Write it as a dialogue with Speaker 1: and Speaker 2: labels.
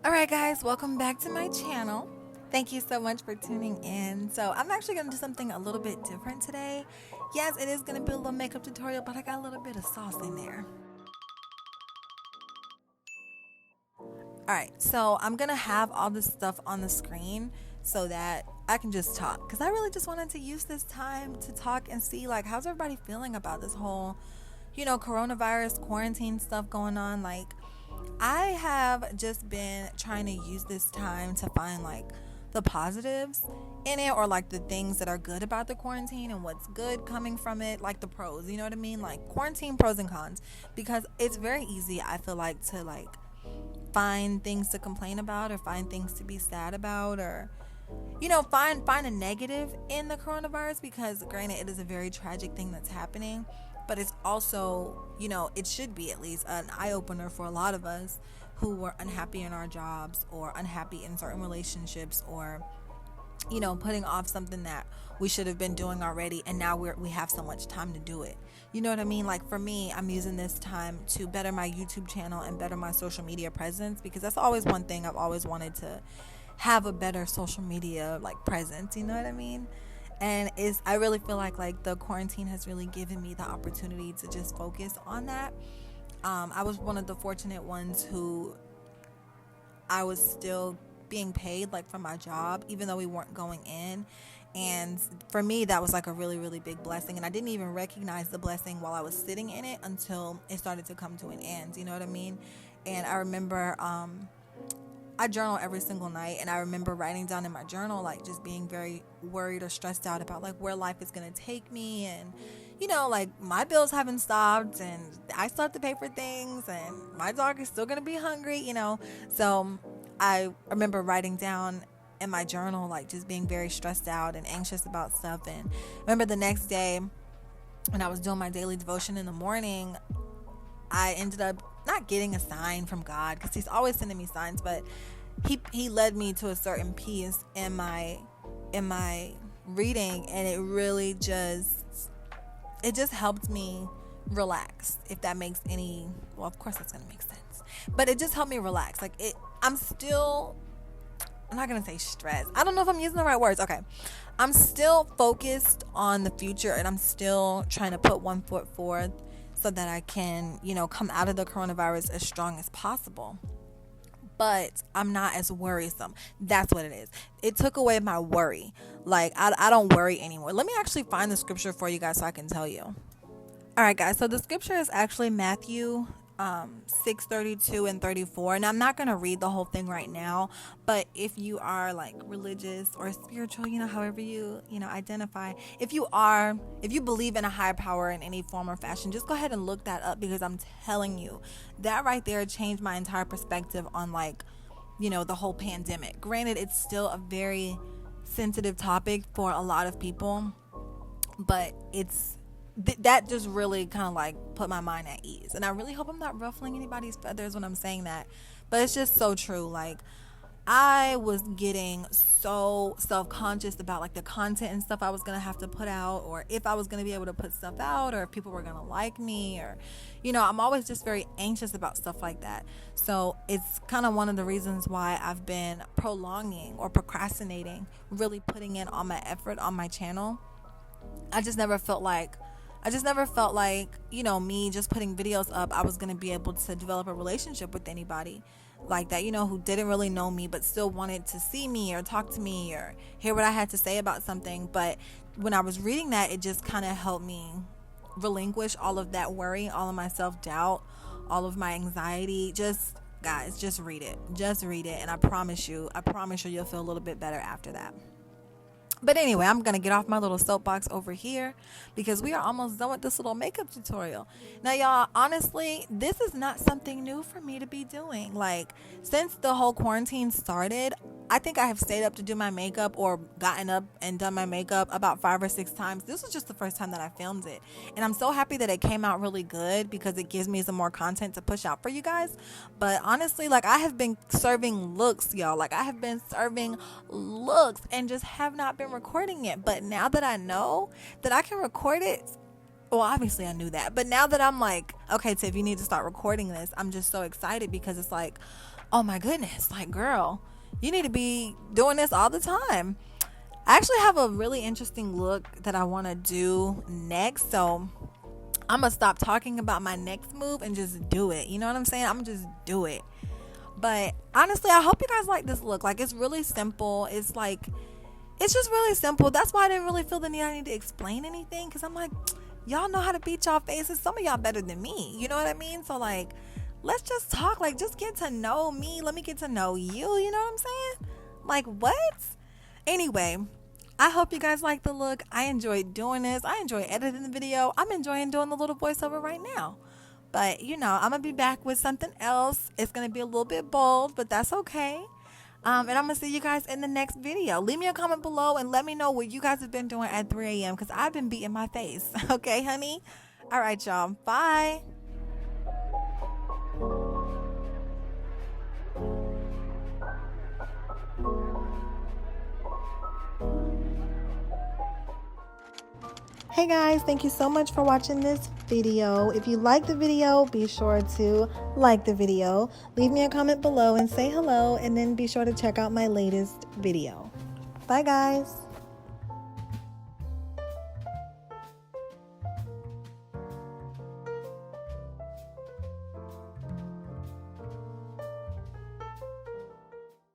Speaker 1: Alright guys, welcome back to my channel. Thank you so much for tuning in. So I'm actually going to do something a little bit different today. Yes, it is going to be a little makeup tutorial, but I got a little bit of sauce in there. Alright, so I'm going to have all this stuff on the screen so that I can just talk. Because I really just wanted to use this time to talk and see, like, how's everybody feeling about this whole, coronavirus quarantine stuff going on. Like, I have just been trying to use this time to find like the positives in it, or like the things that are good about the quarantine and what's good coming from it, like the pros, you know what I mean? Like quarantine pros and cons, because it's very easy, I feel like, to like find things to complain about or find things to be sad about, or find a negative in the coronavirus, because granted it is a very tragic thing that's happening, but it's also, it should be at least an eye-opener for a lot of us who were unhappy in our jobs or unhappy in certain relationships, or putting off something that we should have been doing already, and now we have so much time to do it. You know what I mean? Like for me, I'm using this time to better my YouTube channel and better my social media presence, because that's always one thing I've always wanted to have, a better social media like presence, you know what I mean? And I really feel like the quarantine has really given me the opportunity to just focus on that. I was one of the fortunate ones who I was still being paid like from my job, even though we weren't going in. And for me, that was like a really, really big blessing. And I didn't even recognize the blessing while I was sitting in it until it started to come to an end. You know what I mean? And I remember, I journal every single night, and I remember writing down in my journal, like just being very worried or stressed out about like where life is going to take me. And, like my bills haven't stopped, and I still have to pay for things, and my dog is still going to be hungry, So I remember writing down in my journal, like just being very stressed out and anxious about stuff. And I remember the next day when I was doing my daily devotion in the morning, I ended up not getting a sign from God, because he's always sending me signs, but he led me to a certain piece in my reading, and it really just helped me relax, if that makes any, well, of course that's gonna make sense, but it just helped me relax. Like I'm not gonna say stressed, I don't know if I'm using the right words. Okay, I'm still focused on the future, and I'm still trying to put one foot forward so that I can, come out of the coronavirus as strong as possible. But I'm not as worrisome. That's what it is. It took away my worry. Like, I don't worry anymore. Let me actually find the scripture for you guys so I can tell you. All right, guys. So the scripture is actually Matthew 6:32 and 34. And I'm not going to read the whole thing right now, but if you are like religious or spiritual, however you identify, if you believe in a higher power in any form or fashion, just go ahead and look that up, because I'm telling you, that right there changed my entire perspective on the whole pandemic. Granted, it's still a very sensitive topic for a lot of people, but that just really kind of like put my mind at ease. And I really hope I'm not ruffling anybody's feathers when I'm saying that, but it's just so true. Like, I was getting so self-conscious about like the content and stuff I was gonna have to put out, or if I was gonna be able to put stuff out, or if people were gonna like me, or I'm always just very anxious about stuff like that. So it's kind of one of the reasons why I've been prolonging or procrastinating really putting in all my effort on my channel. I just never felt like me just putting videos up, I was going to be able to develop a relationship with anybody like that, who didn't really know me but still wanted to see me or talk to me or hear what I had to say about something. But when I was reading that, it just kind of helped me relinquish all of that worry, all of my self-doubt, all of my anxiety. Guys, just read it. And I promise you you'll feel a little bit better after that. But anyway, I'm going to get off my little soapbox over here, because we are almost done with this little makeup tutorial. Now, y'all, honestly, this is not something new for me to be doing. Like, since the whole quarantine started, I think I have stayed up to do my makeup, or gotten up and done my makeup about 5 or 6 times. This was just the first time that I filmed it. And I'm so happy that it came out really good, because it gives me some more content to push out for you guys. But honestly, like, I have been serving looks, y'all. Like, I have been serving looks and just have not been recording it. But now that I know that I can record it, well, obviously I knew that, but now that I'm like, okay, Tiff, you need to start recording this, I'm just so excited, because it's like, oh my goodness, like, girl, you need to be doing this all the time. I actually have a really interesting look that I want to do next. So I'm going to stop talking about my next move and just do it. You know what I'm saying? I'm going to just do it. But honestly, I hope you guys like this look. Like, it's really simple. It's like, it's just really simple. That's why I didn't really feel the need I need to explain anything. Because I'm like, y'all know how to beat y'all faces. Some of y'all better than me. You know what I mean? So, like, let's just talk. Like, just get to know me. Let me get to know you. You know what I'm saying? Like, what? Anyway, I hope you guys like the look. I enjoyed doing this. I enjoy editing the video. I'm enjoying doing the little voiceover right now. But, you know, I'm going to be back with something else. It's going to be a little bit bold, but that's okay. And I'm going to see you guys in the next video. Leave me a comment below and let me know what you guys have been doing at 3 a.m. because I've been beating my face. Okay, honey? All right, y'all. Bye. Hey guys, thank you so much for watching this video. If you like the video, be sure to like the video, leave me a comment below and say hello, and then be sure to check out my latest video. Bye guys.